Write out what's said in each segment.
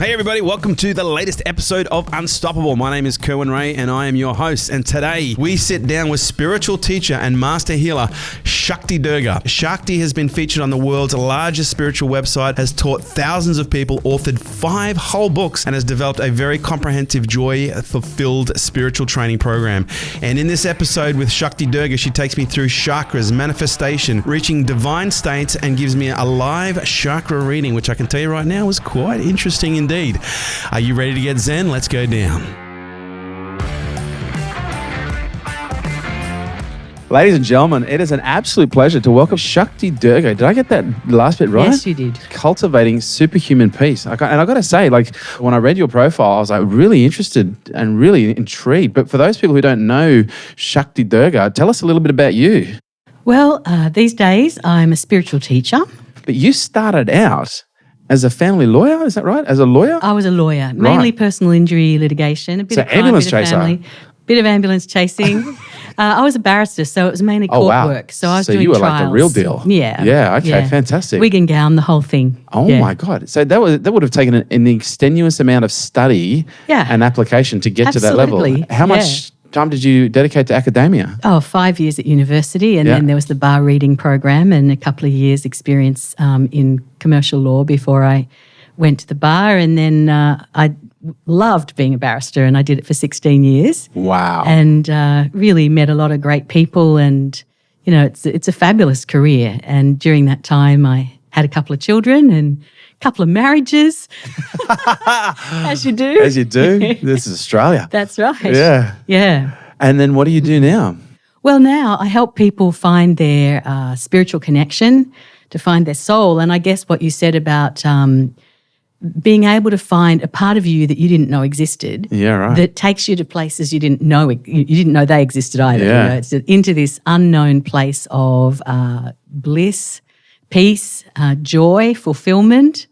Hey everybody, welcome to the latest episode of Unstoppable. My name is Kerwin and I am your host. And today we sit down with spiritual teacher and master healer, Shakti Durga. Shakti has been featured on the world's largest spiritual website, has taught thousands of people, authored 5 whole books, and has developed a very comprehensive, joy-fulfilled spiritual training program. And in this episode with Shakti Durga, she takes me through chakras, manifestation, reaching divine states, and gives me a live chakra reading, which I can tell you right now was quite interesting indeed. Are you ready to get zen? Let's go down. Ladies and gentlemen, it is an absolute pleasure to welcome Shakti Durga. Did I get that last bit right? Yes, you did. Cultivating superhuman peace. And I got to say, when I read your profile, I was really interested and really intrigued. But for those people who don't know Shakti Durga, tell us a little bit about you. Well, these days I'm a spiritual teacher. But you started out as a family lawyer, is that right? As a lawyer? I was a lawyer, mainly personal injury litigation, a bit of crime, ambulance bit of chaser. family, bit of ambulance chasing. I was a barrister, so it was mainly court work. So I was doing you were trials. like the real deal. Yeah. Yeah, okay, fantastic. Wig and gown, the whole thing. Oh my God. So that would have taken an extenuous amount of study and application to get to that level. How much time did you dedicate to academia? 5 years at university, and then there was the bar reading program and a couple of years experience in commercial law before I went to the bar. And then I loved being a barrister, and I did it for 16 years. Wow. And really met a lot of great people, and, you know, it's a fabulous career. And during that time I had a couple of children and a couple of marriages, as you do. As you do. This is Australia. That's right. Yeah. Yeah. And then what do you do now? Well, now I help people find their spiritual connection, to find their soul. And I guess what you said about being able to find a part of you that you didn't know existed, that takes you to places you didn't know they existed either. Yeah. You know, it's into this unknown place of bliss, peace, joy, fulfillment,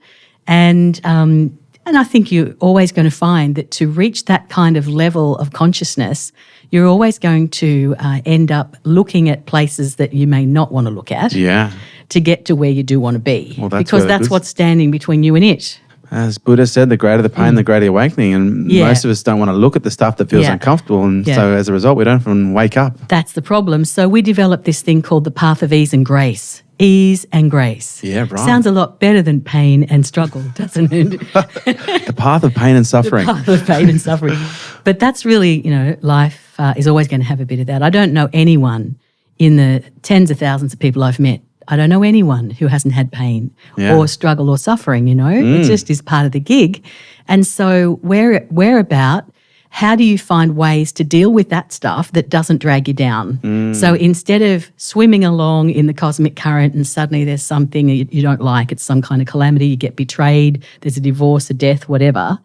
and I think you're always going to find that to reach that kind of level of consciousness, you're always going to end up looking at places that you may not want to look at to get to where you do want to be. Well, because that's what's standing between you and it. As Buddha said, the greater the pain, the greater the awakening. And most of us don't want to look at the stuff that feels uncomfortable. And so as a result, we don't even wake up. That's the problem. So we developed this thing called the path of ease and grace. Ease and grace. Yeah, right. Sounds a lot better than pain and struggle, doesn't it? The path of pain and suffering. The path of pain and suffering. But that's really, you know, life is always going to have a bit of that. I don't know anyone in the tens of thousands of people I've met, I don't know anyone who hasn't had pain or struggle or suffering, you know. It just is part of the gig. And so where about, how do you find ways to deal with that stuff that doesn't drag you down? So instead of swimming along in the cosmic current and suddenly there's something you don't like, it's some kind of calamity, you get betrayed, there's a divorce, a death, whatever.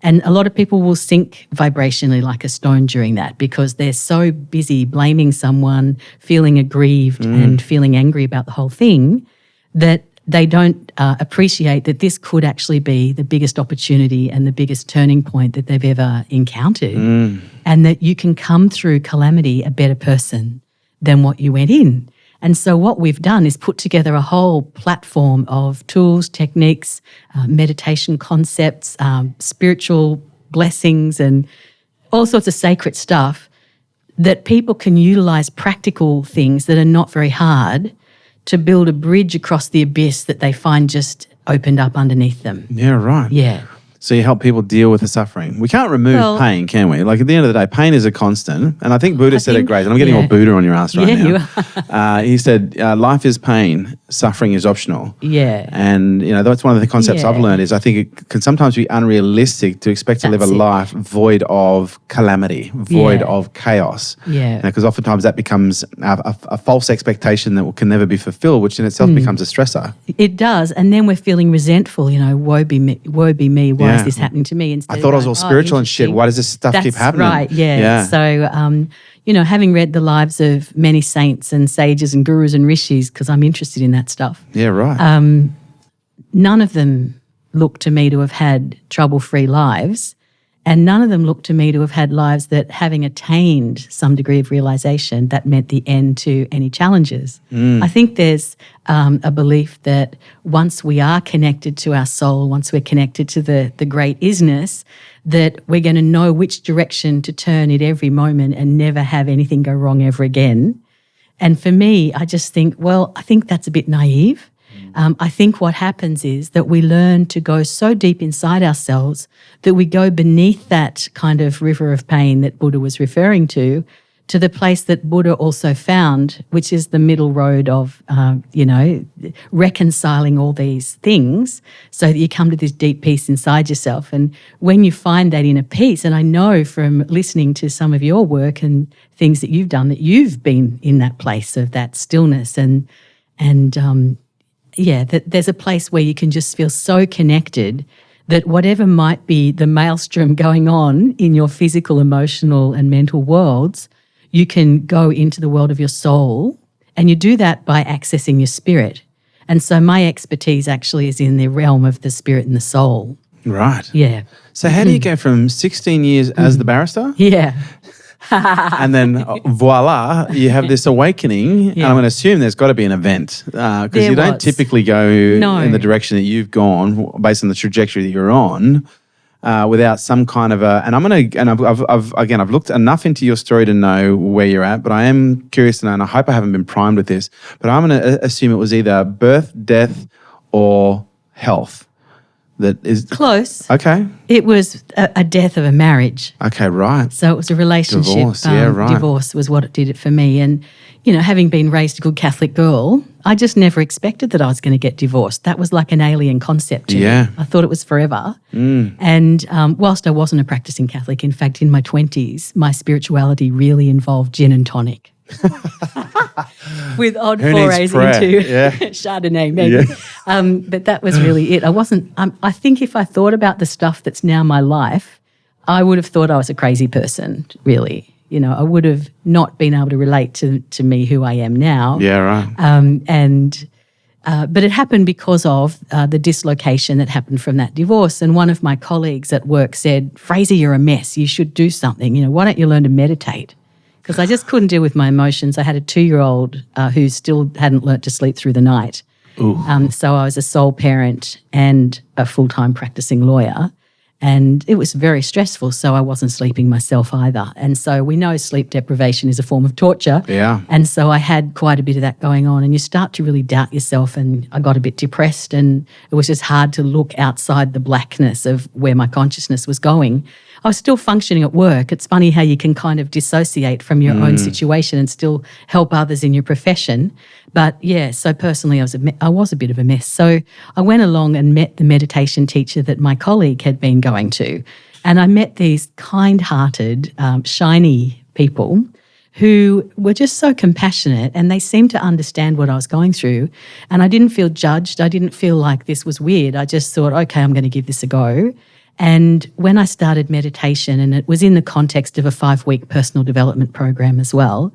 And a lot of people will sink vibrationally like a stone during that because they're so busy blaming someone, feeling aggrieved and feeling angry about the whole thing that they don't appreciate that this could actually be the biggest opportunity and the biggest turning point that they've ever encountered, and that you can come through calamity a better person than what you went in. And so what we've done is put together a whole platform of tools, techniques, meditation concepts, spiritual blessings, and all sorts of sacred stuff that people can utilize, practical things that are not very hard, to build a bridge across the abyss that they find just opened up underneath them. Yeah, right. Yeah. So you help people deal with the suffering. We can't remove pain, can we? Like at the end of the day, pain is a constant. And I think Buddha said it great. And I'm getting all Buddha on your ass right now. You are. He said, life is pain, suffering is optional. Yeah. And, you know, that's one of the concepts I've learned is I think it can sometimes be unrealistic to expect to live a life void of calamity, void of chaos. Yeah. Because oftentimes that becomes a false expectation that can never be fulfilled, which in itself becomes a stressor. It does. And then we're feeling resentful, you know, woe be me, why is this happening to me? Instead I thought I was all spiritual and shit. Why does this stuff keep happening? That's right, yeah. So, you know, having read the lives of many saints and sages and gurus and rishis, because I'm interested in that stuff. Yeah, right. None of them look to me to have had trouble-free lives. And none of them looked to me to have had lives that, having attained some degree of realization, that meant the end to any challenges. I think there's a belief that once we are connected to our soul, once we're connected to the great isness, that we're going to know which direction to turn at every moment and never have anything go wrong ever again. And for me, I just think, well, I think that's a bit naive. I think what happens is that we learn to go so deep inside ourselves that we go beneath that kind of river of pain that Buddha was referring to the place that Buddha also found, which is the middle road of, reconciling all these things so that you come to this deep peace inside yourself. And when you find that inner peace, and I know from listening to some of your work and things that you've done that you've been in that place of that stillness that there's a place where you can just feel so connected that whatever might be the maelstrom going on in your physical, emotional and mental worlds, you can go into the world of your soul, and you do that by accessing your spirit. And so my expertise actually is in the realm of the spirit and the soul. Right. Yeah. So how do you go from 16 years as the barrister? Yeah. And then voila, you have this awakening. And I'm going to assume there's got to be an event because you don't typically go in the direction that you've gone based on the trajectory that you're on without some kind of a. And I'm going to. And I've looked enough into your story to know where you're at, but I am curious to know, and I hope I haven't been primed with this. But I'm going to assume it was either birth, death, or health. That is close. Okay. It was a death of a marriage. Okay, right. So it was a relationship. Divorce, right. Divorce was what it did it for me. And, having been raised a good Catholic girl, I just never expected that I was going to get divorced. That was like an alien concept to me. I thought it was forever. And whilst I wasn't a practicing Catholic, in fact, in my 20s, my spirituality really involved gin and tonic. With odd forays into Chardonnay, maybe. Yeah. But that was really it. I wasn't, I think if I thought about the stuff that's now my life, I would have thought I was a crazy person, really. I would have not been able to relate to me who I am now. Yeah, right. But it happened because of the dislocation that happened from that divorce. And one of my colleagues at work said, Fraser, you're a mess. You should do something. Why don't you learn to meditate? Because I just couldn't deal with my emotions. I had a 2-year-old who still hadn't learnt to sleep through the night. So I was a sole parent and a full-time practicing lawyer. And it was very stressful, so I wasn't sleeping myself either. And so we know sleep deprivation is a form of torture. Yeah. And so I had quite a bit of that going on, and you start to really doubt yourself, and I got a bit depressed, and it was just hard to look outside the blackness of where my consciousness was going. I was still functioning at work. It's funny how you can kind of dissociate from your own situation and still help others in your profession. But yeah, so personally I was a bit of a mess. So I went along and met the meditation teacher that my colleague had been going to. And I met these kind-hearted, shiny people who were just so compassionate, and they seemed to understand what I was going through. And I didn't feel judged. I didn't feel like this was weird. I just thought, okay, I'm going to give this a go. And when I started meditation, and it was in the context of a 5-week personal development program as well,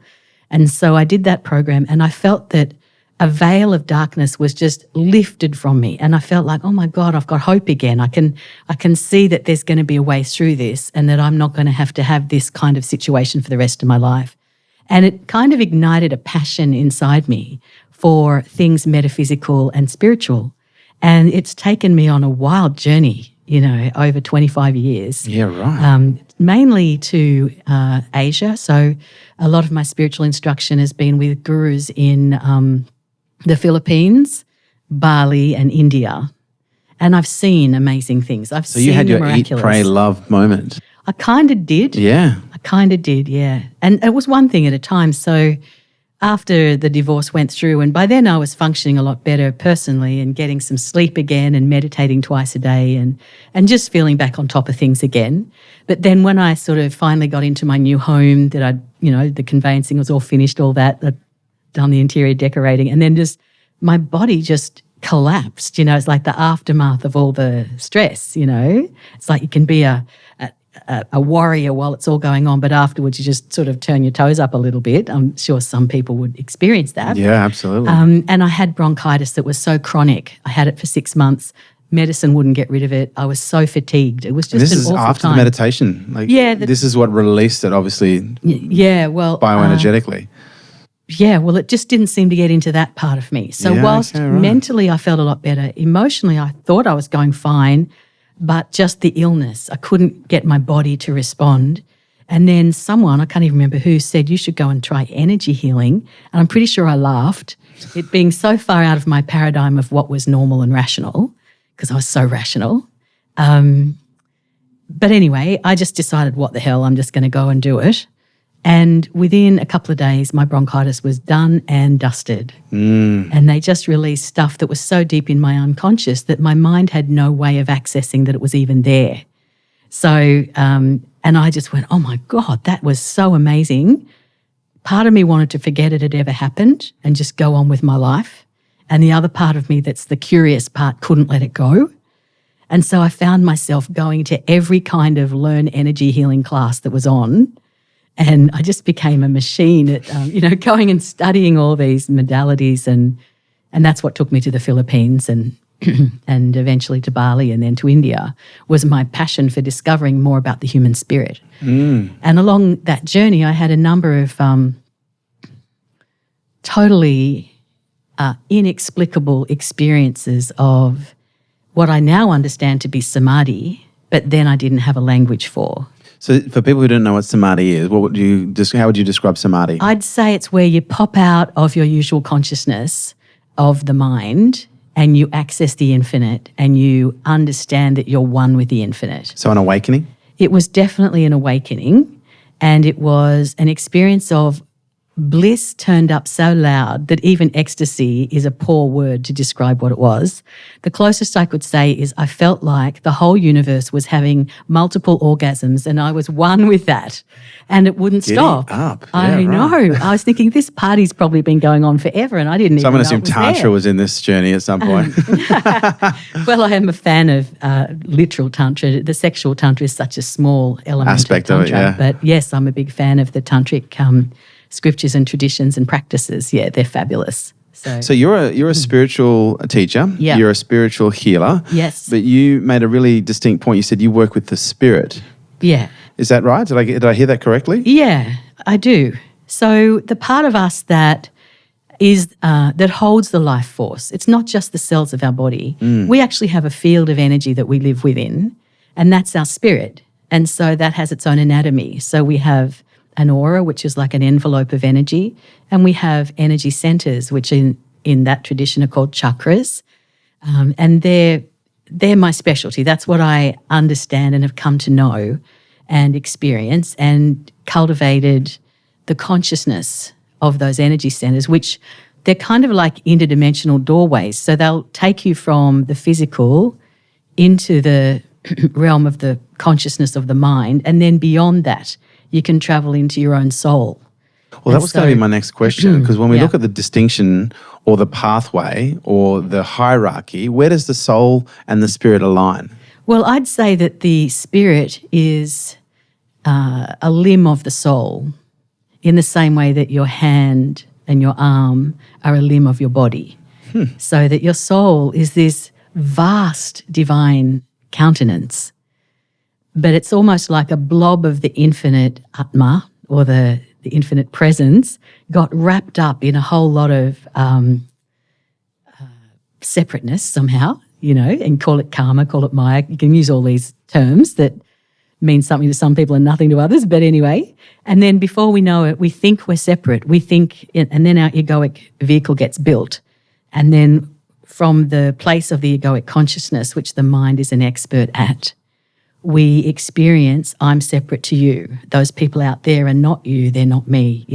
and so I did that program, and I felt that a veil of darkness was just lifted from me, and I felt like, oh my God, I've got hope again. I can see that there's going to be a way through this, and that I'm not going to have this kind of situation for the rest of my life. And it kind of ignited a passion inside me for things metaphysical and spiritual, and it's taken me on a wild journey. Over 25 years. Yeah, right. Mainly to Asia. So a lot of my spiritual instruction has been with gurus in the Philippines, Bali and India. And I've seen amazing things. So you had your miraculous. Eat, pray, love moment. I kind of did. Yeah. And it was one thing at a time. So after the divorce went through, and by then I was functioning a lot better personally and getting some sleep again and meditating twice a day and just feeling back on top of things again. But then when I sort of finally got into my new home that the conveyancing was all finished, all that, I'd done the interior decorating, and then just my body just collapsed. It's like the aftermath of all the stress, It's like you can be a warrior while it's all going on, but afterwards you just sort of turn your toes up a little bit. I'm sure some people would experience that. Yeah, absolutely. And I had bronchitis that was so chronic. I had it for 6 months. Medicine wouldn't get rid of it. I was so fatigued. It was just this an is awful after time. the meditation. Like, this is what released it, obviously. Bioenergetically. It just didn't seem to get into that part of me. So whilst mentally I felt a lot better, emotionally I thought I was going fine, but just the illness, I couldn't get my body to respond. And then someone, I can't even remember who, said you should go and try energy healing. And I'm pretty sure I laughed, it being so far out of my paradigm of what was normal and rational, because I was so rational. But anyway, I just decided, what the hell, I'm just going to go and do it. And within a couple of days, my bronchitis was done and dusted. And they just released stuff that was so deep in my unconscious that my mind had no way of accessing that it was even there. So, and I just went, oh my God, that was so amazing. Part of me wanted to forget it had ever happened and just go on with my life. And the other part of me, that's the curious part, couldn't let it go. And so I found myself going to every kind of learn energy healing class that was on. And I just became a machine at, going and studying all these modalities. And that's what took me to the Philippines and and eventually to Bali and then to India, was my passion for discovering more about the human spirit. And along that journey, I had a number of totally inexplicable experiences of what I now understand to be samadhi, but then I didn't have a language for. So for people who don't know what samadhi is, how would you describe samadhi? I'd say it's where you pop out of your usual consciousness of the mind and you access the infinite and you understand that you're one with the infinite. So an awakening? It was definitely an awakening, and it was an experience of bliss turned up so loud that even ecstasy is a poor word to describe what it was. The closest I could say is I felt like the whole universe was having multiple orgasms and I was one with that, and it wouldn't stop. I know. I was thinking this party's probably been going on forever and I didn't even know it was there. So I'm going to assume Tantra was in this journey at some point. Well, I am a fan of literal Tantra. The sexual Tantra is such a small element aspect of Tantra. Of it, yeah. But yes, I'm a big fan of the Tantric scriptures and traditions and practices. Yeah, they're fabulous. So you're a spiritual teacher. Yeah. You're a spiritual healer. Yes. But you made a really distinct point. You said you work with the spirit. Yeah. Is that right? Did I hear that correctly? Yeah, I do. So the part of us that is that holds the life force, it's not just the cells of our body. We actually have a field of energy that we live within, and that's our spirit. And so that has its own anatomy. So we have an aura, which is like an envelope of energy, and we have energy centers, which in that tradition are called chakras, and they're my specialty. That's what I understand and have come to know and experience and cultivated the consciousness of those energy centers, which they're kind of like interdimensional doorways. So they'll take you from the physical into the realm of the consciousness of the mind, and then beyond that, you can travel into your own soul. Well, that was going to be my next question, because when we look at the distinction or the pathway or the hierarchy, where does the soul and the spirit align? Well, I'd say that the spirit is a limb of the soul, in the same way that your hand and your arm are a limb of your body. So that your soul is this vast divine countenance, but it's almost like a blob of the infinite Atma, or the infinite presence, got wrapped up in a whole lot of separateness somehow, and call it karma, call it Maya. You can use all these terms that mean something to some people and nothing to others, but anyway. And then before we know it, we think we're separate. We think, and then our egoic vehicle gets built. And then from the place of the egoic consciousness, which the mind is an expert at, we experience, I'm separate to you. Those people out there are not you, they're not me,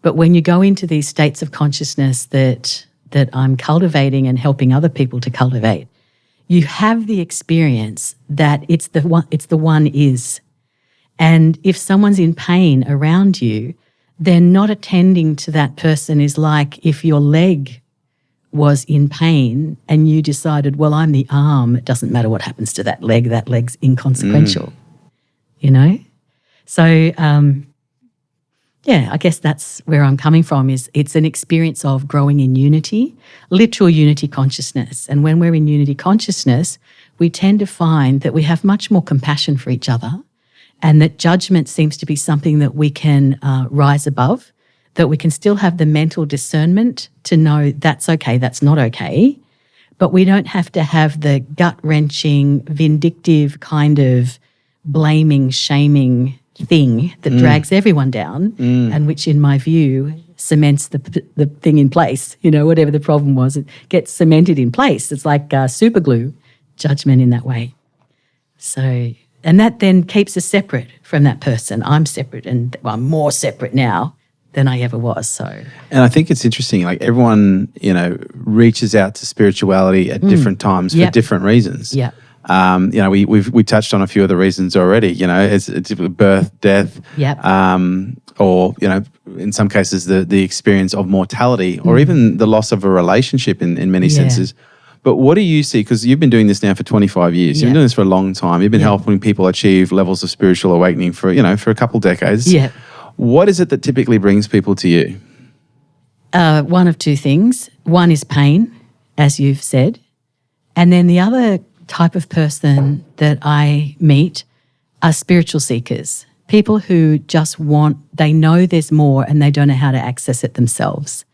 But when you go into these states of consciousness that I'm cultivating and helping other people to cultivate, you have the experience that it's the one is. And if someone's in pain around you, then not attending to that person is like if your leg was in pain and you decided, well, I'm the arm, it doesn't matter what happens to that leg's inconsequential, So Yeah, I guess that's where I'm coming from, is it's an experience of growing in unity, literal unity consciousness. And when we're in unity consciousness, we tend to find that we have much more compassion for each other, and that judgment seems to be something that we can rise above, that we can still have the mental discernment to know that's okay, that's not okay, but we don't have to have the gut-wrenching, vindictive kind of blaming, shaming thing that drags everyone down and which, in my view, cements the thing in place. Whatever the problem was, it gets cemented in place. It's like super glue, judgment in that way. So, and that then keeps us separate from that person. I'm separate, and I'm more separate now than I ever was. So, and I think it's interesting, like everyone, reaches out to spirituality at different times for different reasons. Yeah. We touched on a few of the reasons already. It's birth, death, or in some cases the experience of mortality, or even the loss of a relationship in many senses. But what do you see? Because you've been doing this now for 25 years. You've been doing this for a long time. You've been helping people achieve levels of spiritual awakening for a couple decades. Yeah. What is it that typically brings people to you? One of two things. One is pain, as you've said, and then the other type of person that I meet are spiritual seekers, people who just they know there's more and they don't know how to access it themselves.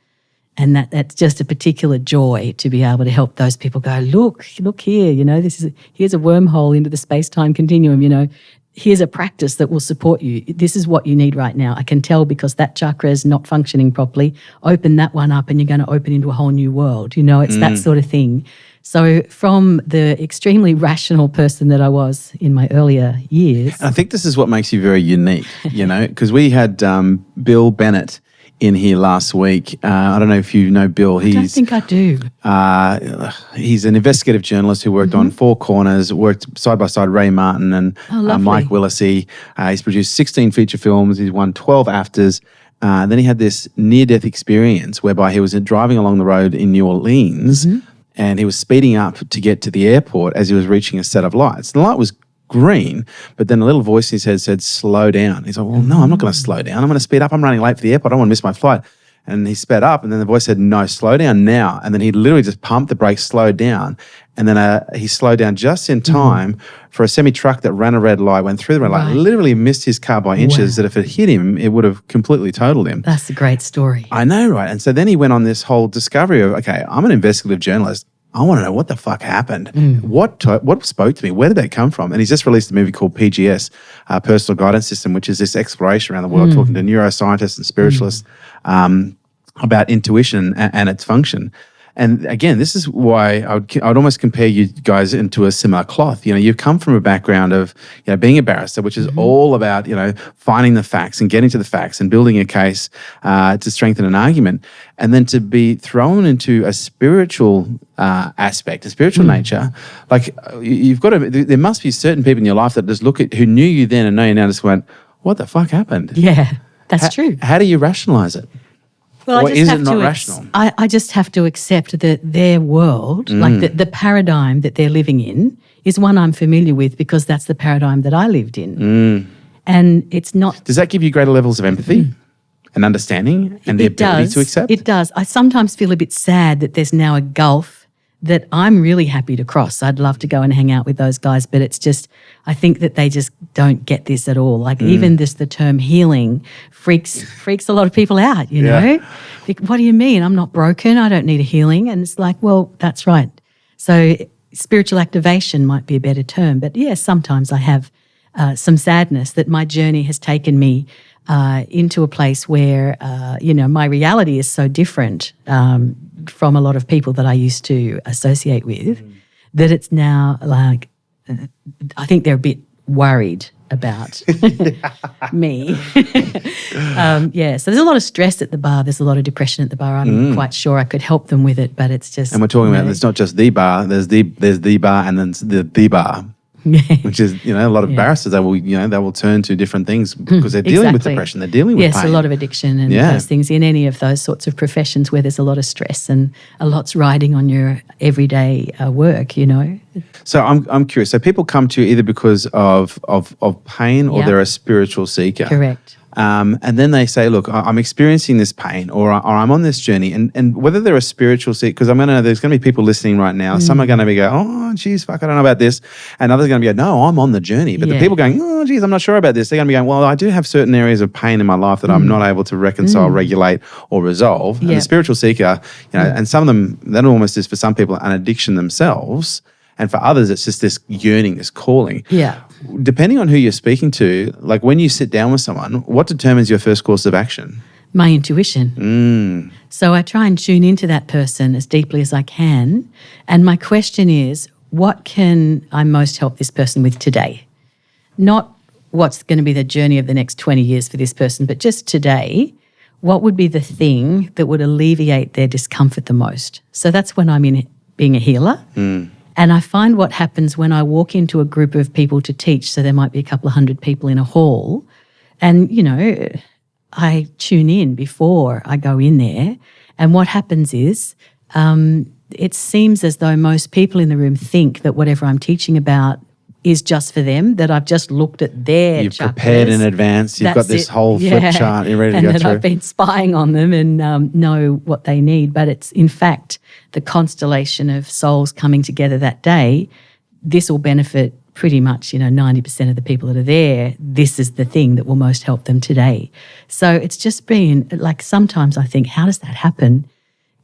And that's just a particular joy to be able to help those people go, look here, here's a wormhole into the space-time continuum, here's a practice that will support you. This is what you need right now. I can tell because that chakra is not functioning properly. Open that one up and you're going to open into a whole new world. It's that sort of thing. So from the extremely rational person that I was in my earlier years. I think this is what makes you very unique, because we had Bill Bennett in here last week. I don't know if you know Bill. I don't think I do. He's an investigative journalist who worked on Four Corners, worked side by side Ray Martin and Mike Willesee. He's produced 16 feature films. He's won 12 AFTRs. Then he had this near-death experience whereby he was driving along the road in New Orleans and he was speeding up to get to the airport as he was reaching a set of lights. The light was green, but then a little voice in his head said, slow down. He's like, well, no, I'm not going to slow down. I'm going to speed up. I'm running late for the airport. I don't want to miss my flight. And he sped up, and then the voice said, no, slow down now. And then he literally just pumped the brakes, slowed down. And then he slowed down just in time for a semi-truck that ran a red light, went through the red light, literally missed his car by inches, that if it hit him, it would have completely totaled him. That's a great story. I know, right? And so then he went on this whole discovery of, okay, I'm an investigative journalist. I want to know what the fuck happened. What spoke to me? Where did they come from? And he's just released a movie called PGS, Personal Guidance System, which is this exploration around the world, talking to neuroscientists and spiritualists about intuition and its function. And again, this is why I would almost compare you guys into a similar cloth. You've come from a background of being a barrister, which is all about finding the facts and getting to the facts and building a case to strengthen an argument, and then to be thrown into a spiritual aspect, a spiritual nature. Like you've got to. There must be certain people in your life that just look at who knew you then and know you now, just went, "What the fuck happened?" Yeah, that's true. How do you rationalize it? Well, or is it not rational? I just have to accept that their world, like the paradigm that they're living in, is one I'm familiar with because that's the paradigm that I lived in. And it's not... Does that give you greater levels of empathy and understanding and the ability to accept? It does. I sometimes feel a bit sad that there's now a gulf that I'm really happy to cross. I'd love to go and hang out with those guys, but it's just, I think that they just don't get this at all. Like even the term healing freaks a lot of people out, you know? Like, what do you mean? I'm not broken. I don't need a healing. And it's like, well, that's right. So spiritual activation might be a better term. But yes, sometimes I have some sadness that my journey has taken me into a place where, my reality is so different from a lot of people that I used to associate with, that it's now like, I think they're a bit worried about me. So there's a lot of stress at the bar. There's a lot of depression at the bar. I'm quite sure I could help them with it, but it's just... And we're talking about, it's not just the bar, there's the bar and then the bar. Which is, a lot of barristers, they will turn to different things because they're dealing with depression, they're dealing with pain. Yes, a lot of addiction and those things in any of those sorts of professions where there's a lot of stress and a lot's riding on your everyday work, So I'm curious. So people come to you either because of pain or they're a spiritual seeker. Correct. And then they say, look, I'm experiencing this pain or I'm on this journey. And whether they're a spiritual seeker, because there's going to be people listening right now. Some are going to be going, oh, geez, fuck, I don't know about this. And others are going to be going, no, I'm on the journey. But the people going, oh, geez, I'm not sure about this. They're going to be going, well, I do have certain areas of pain in my life that I'm not able to reconcile, regulate or resolve. And the spiritual seeker, and some of them, that almost is for some people an addiction themselves. And for others, it's just this yearning, this calling. Yeah. Depending on who you're speaking to, like when you sit down with someone, what determines your first course of action? My intuition. So I try and tune into that person as deeply as I can. And my question is, what can I most help this person with today? Not what's going to be the journey of the next 20 years for this person, but just today, what would be the thing that would alleviate their discomfort the most? So that's when I'm in being a healer. And I find what happens when I walk into a group of people to teach, so there might be a couple of hundred people in a hall, and, I tune in before I go in there, and what happens is it seems as though most people in the room think that whatever I'm teaching about is just for them, that I've just looked at their You've chakras. Prepared in advance. You've got this whole flip chart. You're ready to go through. And I've been spying on them and know what they need. But it's, in fact, the constellation of souls coming together that day. This will benefit pretty much, 90% of the people that are there. This is the thing that will most help them today. So it's just been, like, sometimes I think, how does that happen?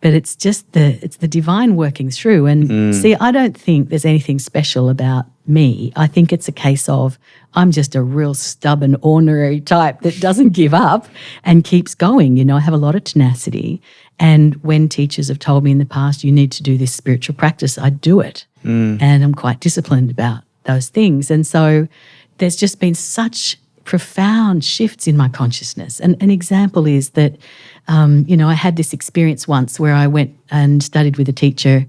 But it's just the divine working through. And see, I don't think there's anything special about me. I think it's a case of I'm just a real stubborn, ornery type that doesn't give up and keeps going. I have a lot of tenacity. And when teachers have told me in the past, you need to do this spiritual practice, I do it. And I'm quite disciplined about those things. And so there's just been such profound shifts in my consciousness. And an example is that, I had this experience once where I went and studied with a teacher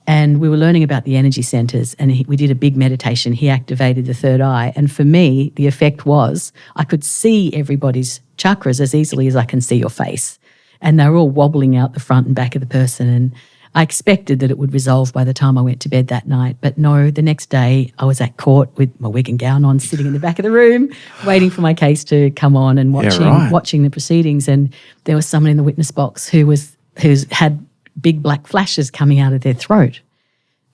and we were learning about the energy centers, and we did a big meditation. He activated the third eye. And for me, the effect was I could see everybody's chakras as easily as I can see your face. And they were all wobbling out the front and back of the person. And I expected that it would resolve by the time I went to bed that night. But no, the next day I was at court with my wig and gown on, sitting in the back of the room, waiting for my case to come on and watching the proceedings. And there was someone in the witness box who's had big black flashes coming out of their throat.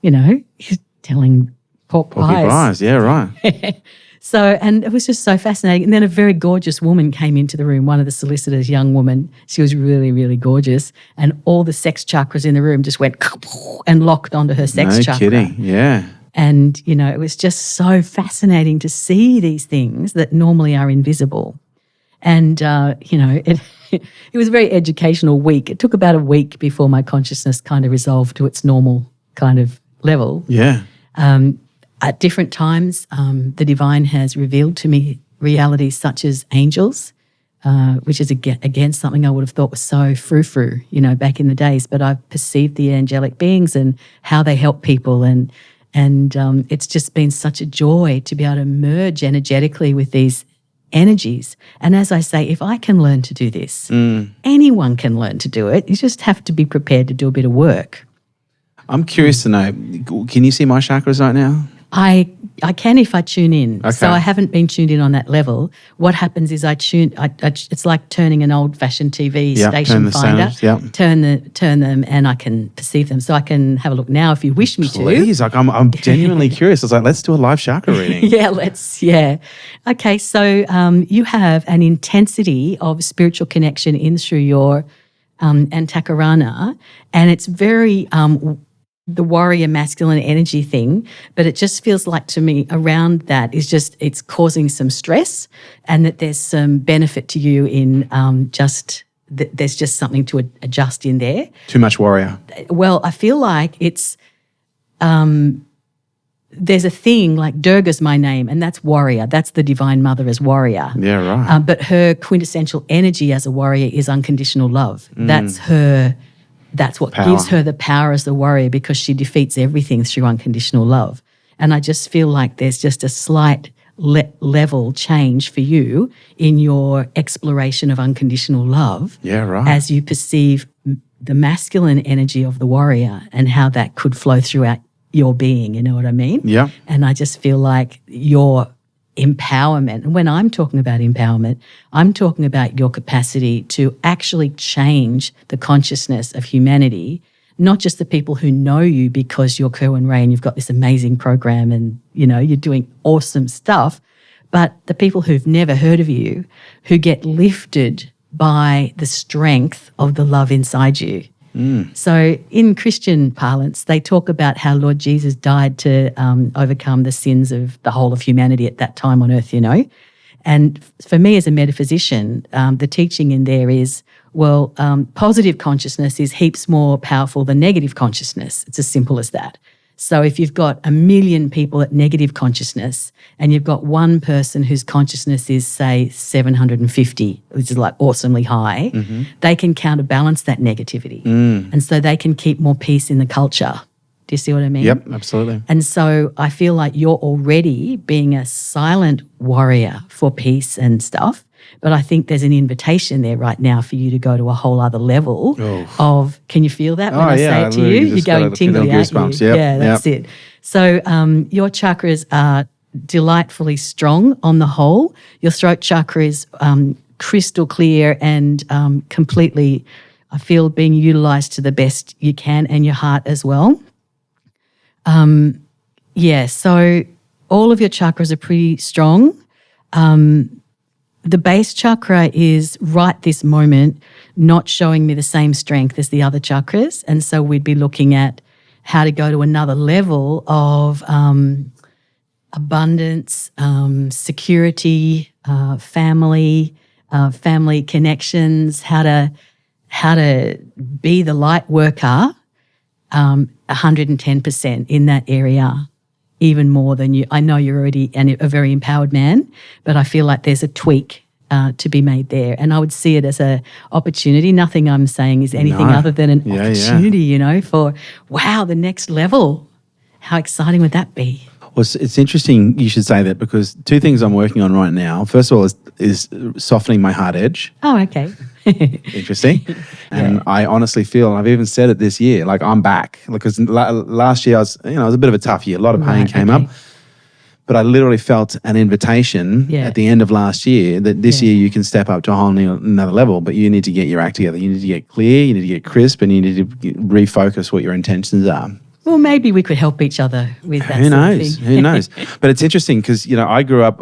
He's telling porky pies. Yeah, right. So, and it was just so fascinating. And then a very gorgeous woman came into the room, one of the solicitors, young woman. She was really, really gorgeous. And all the sex chakras in the room just went and locked onto her sex chakra. No kidding, yeah. And, it was just so fascinating to see these things that normally are invisible. And, it was a very educational week. It took about a week before my consciousness kind of resolved to its normal kind of level. Yeah. At different times, the divine has revealed to me realities such as angels, which is, again, something I would have thought was so frou-frou, back in the days. But I've perceived the angelic beings and how they help people. And it's just been such a joy to be able to merge energetically with these energies. And as I say, if I can learn to do this, anyone can learn to do it. You just have to be prepared to do a bit of work. I'm curious to know, can you see my chakras right now? I can if I tune in. Okay. So I haven't been tuned in on that level. What happens is it's like turning an old-fashioned TV station finder. Turn them and I can perceive them. So I can have a look now if you wish me to. Please, I'm genuinely curious. I was like, let's do a live chakra reading. Yeah. Okay, so you have an intensity of spiritual connection in through your antakarana, and it's very the warrior masculine energy thing, but it just feels like to me around that is just it's causing some stress, and that there's some benefit to you in there's just something to adjust in there. Too much warrior. Well, I feel like it's there's a thing like Durga's my name, and that's warrior. That's the divine mother as warrior. Yeah, right. But her quintessential energy as a warrior is unconditional love. That's her. That's what gives her the power as the warrior, because she defeats everything through unconditional love. And I just feel like there's just a slight level change for you in your exploration of unconditional love. Yeah, right. As you perceive the masculine energy of the warrior and how that could flow throughout your being, you know what I mean? Yeah. And I just feel like your empowerment. And when I'm talking about empowerment, I'm talking about your capacity to actually change the consciousness of humanity, not just the people who know you because you're Kerwin Rae and you've got this amazing program and, you're doing awesome stuff, but the people who've never heard of you, who get lifted by the strength of the love inside you. So in Christian parlance, they talk about how Lord Jesus died to overcome the sins of the whole of humanity at that time on earth, And for me as a metaphysician, the teaching in there is, positive consciousness is heaps more powerful than negative consciousness. It's as simple as that. So if you've got 1 million people at negative consciousness and you've got one person whose consciousness is, say, 750, which is like awesomely high, they can counterbalance that negativity. And so they can keep more peace in the culture. Do you see what I mean? Yep, absolutely. And so I feel like you're already being a silent warrior for peace and stuff. But I think there's an invitation there right now for you to go to a whole other level of, can you feel that when I say it to you? You're going tingly, aren't you? Yep. Yeah, that's it. So your chakras are delightfully strong on the whole. Your throat chakra is crystal clear and completely, I feel, being utilised to the best you can, and your heart as well. So all of your chakras are pretty strong. The base chakra is right this moment not showing me the same strength as the other chakras. And so we'd be looking at how to go to another level of abundance, security, family connections, how to be the light worker 110% in that area. Even more than you. I know you're already a very empowered man, but I feel like there's a tweak to be made there. And I would see it as an opportunity. Nothing I'm saying is anything other than an opportunity, for, the next level. How exciting would that be? Well, it's interesting you should say that, because two things I'm working on right now. First of all is softening my heart edge. Oh, okay. Interesting. And I honestly feel, and I've even said it this year, like I'm back. Because last year I was, it was a bit of a tough year. A lot of pain came up. But I literally felt an invitation at the end of last year that this year you can step up to a whole another level, but you need to get your act together. You need to get clear, you need to get crisp, and you need to refocus what your intentions are. Well, maybe we could help each other with that. Who knows? Who knows? But it's interesting because, I grew up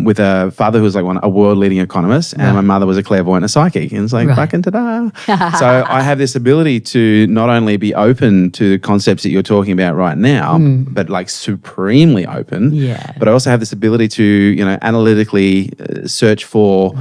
with a father who was like a world-leading economist, and my mother was a clairvoyant and a psychic. And it's like, fucking ta-da. So I have this ability to not only be open to the concepts that you're talking about right now, but like supremely open. Yeah. But I also have this ability to, analytically search for,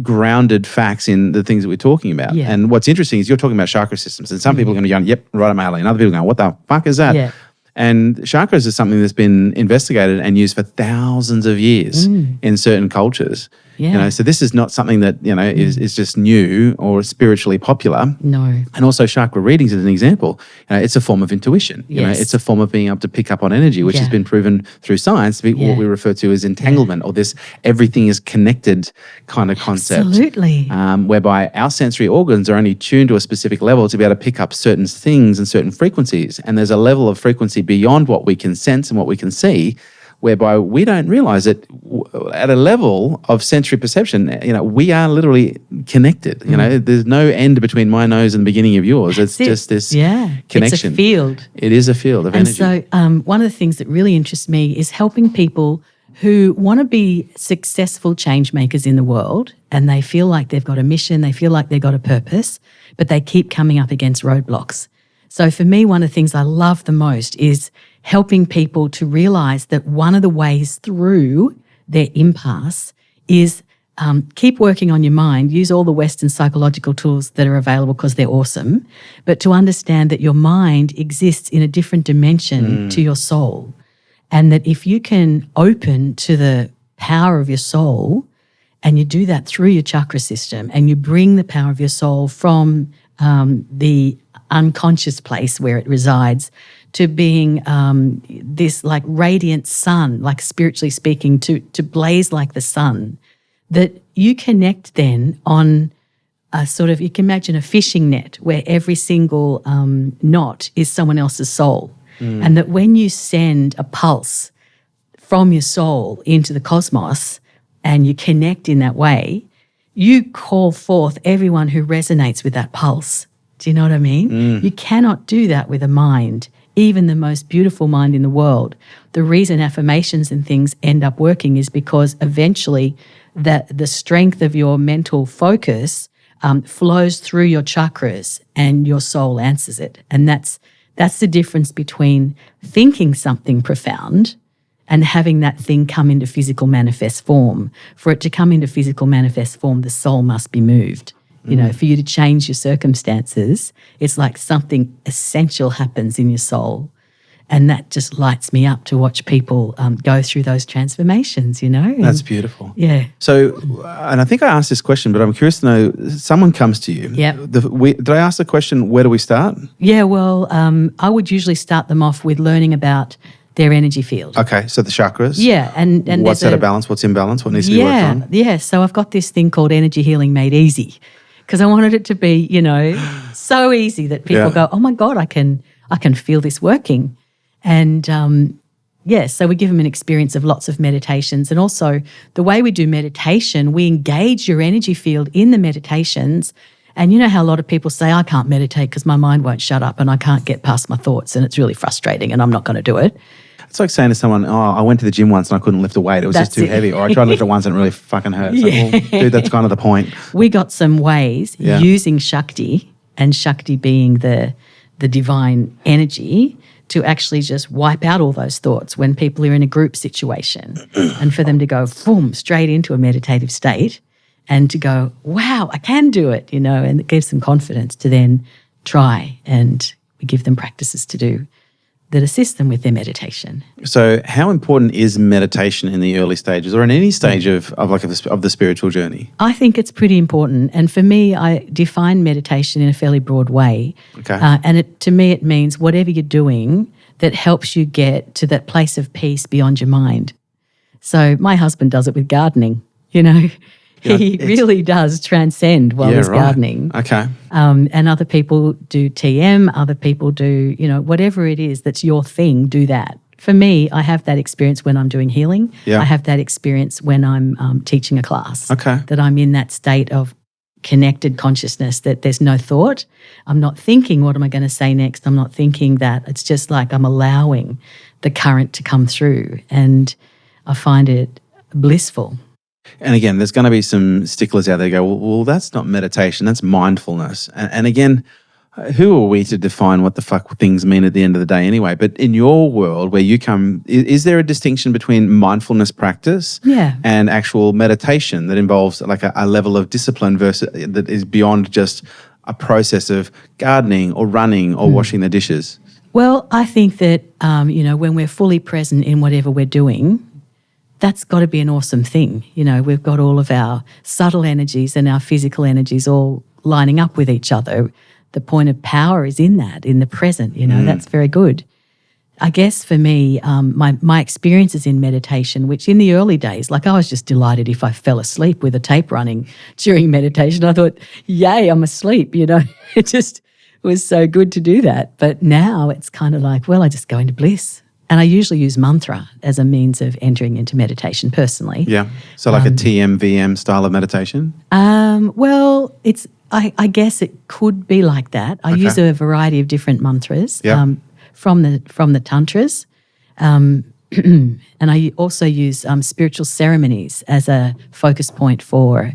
grounded facts in the things that we're talking about. Yeah. And what's interesting is you're talking about chakra systems, and some people are going to go, yep, right up my alley. And other people are going, what the fuck is that? Yeah. And chakras is something that's been investigated and used for thousands of years in certain cultures. Yeah. So this is not something that, is just new or spiritually popular. No. And also chakra readings is an example. It's a form of intuition. It's a form of being able to pick up on energy, which has been proven through science to be what we refer to as entanglement, or this everything is connected kind of concept. Absolutely. Whereby our sensory organs are only tuned to a specific level to be able to pick up certain things and certain frequencies. And there's a level of frequency beyond what we can sense and what we can see, whereby we don't realize that at a level of sensory perception, we are literally connected. There's no end between my nose and the beginning of yours. It's just this connection. It's a field. It is a field of energy. And so one of the things that really interests me is helping people who want to be successful change makers in the world, and they feel like they've got a mission, they feel like they've got a purpose, but they keep coming up against roadblocks. So for me, one of the things I love the most is helping people to realise that one of the ways through their impasse is keep working on your mind, use all the Western psychological tools that are available because they're awesome, but to understand that your mind exists in a different dimension to your soul, and that if you can open to the power of your soul, and you do that through your chakra system, and you bring the power of your soul from the unconscious place where it resides to being this like radiant sun, like spiritually speaking, to blaze like the sun, that you connect then on a sort of, you can imagine a fishing net where every single knot is someone else's soul. And that when you send a pulse from your soul into the cosmos and you connect in that way, you call forth everyone who resonates with that pulse. Do you know what I mean? You cannot do that with a mind, even the most beautiful mind in the world. The reason affirmations and things end up working is because eventually the strength of your mental focus flows through your chakras and your soul answers it. And that's the difference between thinking something profound and having that thing come into physical manifest form. For it to come into physical manifest form, the soul must be moved. You know, for you to change your circumstances, it's like something essential happens in your soul. And that just lights me up to watch people go through those transformations, you know. That's beautiful. Yeah. So, and I think I asked this question, but I'm curious to know, someone comes to you. Yeah. Did I ask the question, where do we start? Yeah, well, I would usually start them off with learning about their energy field. Okay, so the chakras. Yeah. And what's out of balance? What's in balance? What needs to be worked on? Yeah. So I've got this thing called Energy Healing Made Easy because I wanted it to be, you know, so easy that people go, oh my God, I can feel this working. And so we give them an experience of lots of meditations. And also the way we do meditation, we engage your energy field in the meditations. And you know how a lot of people say, I can't meditate because my mind won't shut up and I can't get past my thoughts and it's really frustrating and I'm not going to do it. It's like saying to someone, I went to the gym once and I couldn't lift a weight. It was just too heavy. Or I tried to lift it once and it really fucking hurt. It's like, well, dude, that's kind of the point. We got some ways using Shakti, and Shakti being the divine energy, to actually just wipe out all those thoughts when people are in a group situation and for them to go, boom, straight into a meditative state and to go, wow, I can do it, you know, and it gives them confidence to then try, and we give them practices to do that assist them with their meditation. So how important is meditation in the early stages or in any stage of the spiritual journey? I think it's pretty important. And for me, I define meditation in a fairly broad way. Okay. And to me, it means whatever you're doing that helps you get to that place of peace beyond your mind. So my husband does it with gardening, you know. He really does transcend while he's gardening. Okay. And other people do TM, other people do, you know, whatever it is that's your thing, do that. For me, I have that experience when I'm doing healing. Yeah. I have that experience when I'm teaching a class. Okay. That I'm in that state of connected consciousness, that there's no thought. I'm not thinking, what am I going to say next? I'm not thinking that. It's just like I'm allowing the current to come through, and I find it blissful. And again, there's going to be some sticklers out there who go, well, that's not meditation, that's mindfulness. And again, who are we to define what the fuck things mean at the end of the day anyway? But in your world where you come, is there a distinction between mindfulness practice and actual meditation that involves like a level of discipline versus that is beyond just a process of gardening or running or washing the dishes? Well, I think that, you know, when we're fully present in whatever we're doing, that's got to be an awesome thing. You know, we've got all of our subtle energies and our physical energies all lining up with each other. The point of power is in that, in the present, you know, that's very good. I guess for me, my experiences in meditation, which in the early days, like I was just delighted if I fell asleep with a tape running during meditation. I thought, yay, I'm asleep, you know. It just was so good to do that. But now it's kind of like, well, I just go into bliss. And I usually use mantra as a means of entering into meditation personally. Yeah. So like a TM-VM style of meditation? Well, I guess it could be like that. I use a variety of different mantras from the tantras. And I also use spiritual ceremonies as a focus point for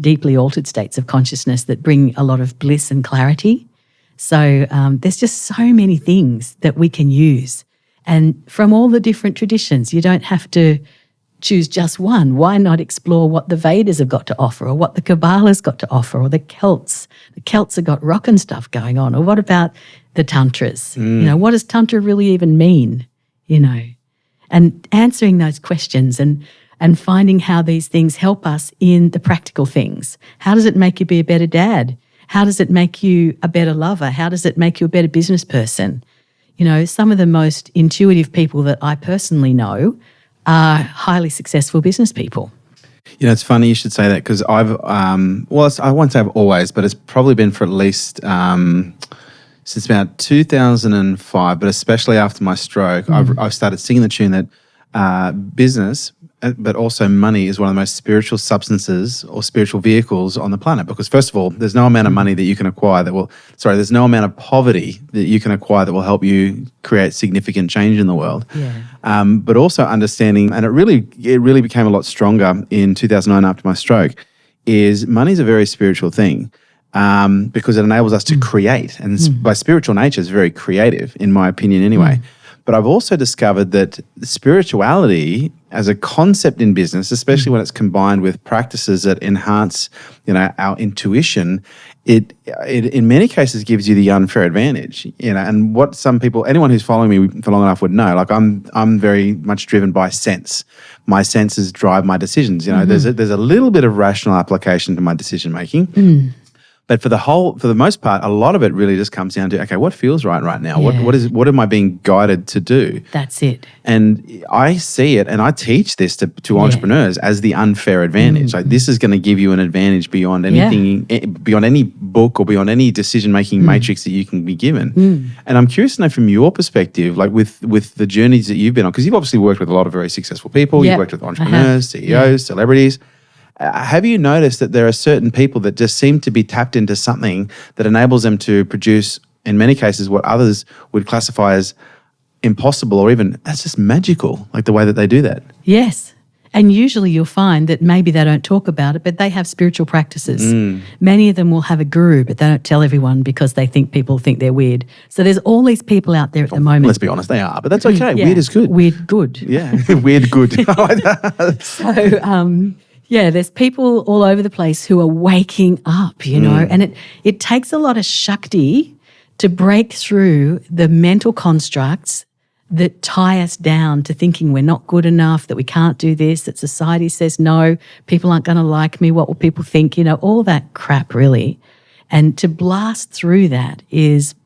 deeply altered states of consciousness that bring a lot of bliss and clarity. So there's just so many things that we can use. And from all the different traditions, you don't have to choose just one. Why not explore what the Vedas have got to offer, or what the Kabbalah's got to offer, or the Celts? The Celts have got rockin' stuff going on. Or what about the Tantras? You know, what does Tantra really even mean? You know, and answering those questions and finding how these things help us in the practical things. How does it make you be a better dad? How does it make you a better lover? How does it make you a better business person? You know, some of the most intuitive people that I personally know are highly successful business people. You know, it's funny you should say that because I've, I won't say I've always, but it's probably been for at least since about 2005, but especially after my stroke, I've started singing the tune that business, but also money is one of the most spiritual substances or spiritual vehicles on the planet. Because first of all, there's no amount of money that you can acquire there's no amount of poverty that you can acquire that will help you create significant change in the world. Yeah. But also understanding, and it really became a lot stronger in 2009 after my stroke, is money is a very spiritual thing. Because it enables us to create. And by spiritual nature, it's very creative, in my opinion anyway. But I've also discovered that spirituality as a concept in business, especially when it's combined with practices that enhance, our intuition, it in many cases gives you the unfair advantage. And what anyone who's following me for long enough would know, like I'm very much driven by sense. My senses drive my decisions. There's a little bit of rational application to my decision making. But for the most part, a lot of it really just comes down to, okay, what feels right now? Yeah. What am I being guided to do? That's it. And I see it, and I teach this to entrepreneurs as the unfair advantage. Like, this is going to give you an advantage beyond anything, beyond any book or beyond any decision-making matrix that you can be given. And I'm curious to know from your perspective, like with the journeys that you've been on, because you've obviously worked with a lot of very successful people. You've worked with entrepreneurs, CEOs, celebrities. Have you noticed that there are certain people that just seem to be tapped into something that enables them to produce, in many cases, what others would classify as impossible or even that's just magical, like the way that they do that? Yes. And usually you'll find that maybe they don't talk about it, but they have spiritual practices. Many of them will have a guru, but they don't tell everyone because they think people think they're weird. So there's all these people out there at the moment. Let's be honest, they are, but that's okay. Weird is good. Weird good. Yeah, weird good. So, there's people all over the place who are waking up, and it takes a lot of Shakti to break through the mental constructs that tie us down to thinking we're not good enough, that we can't do this, that society says no, people aren't going to like me, what will people think, all that crap really. And to blast through that is,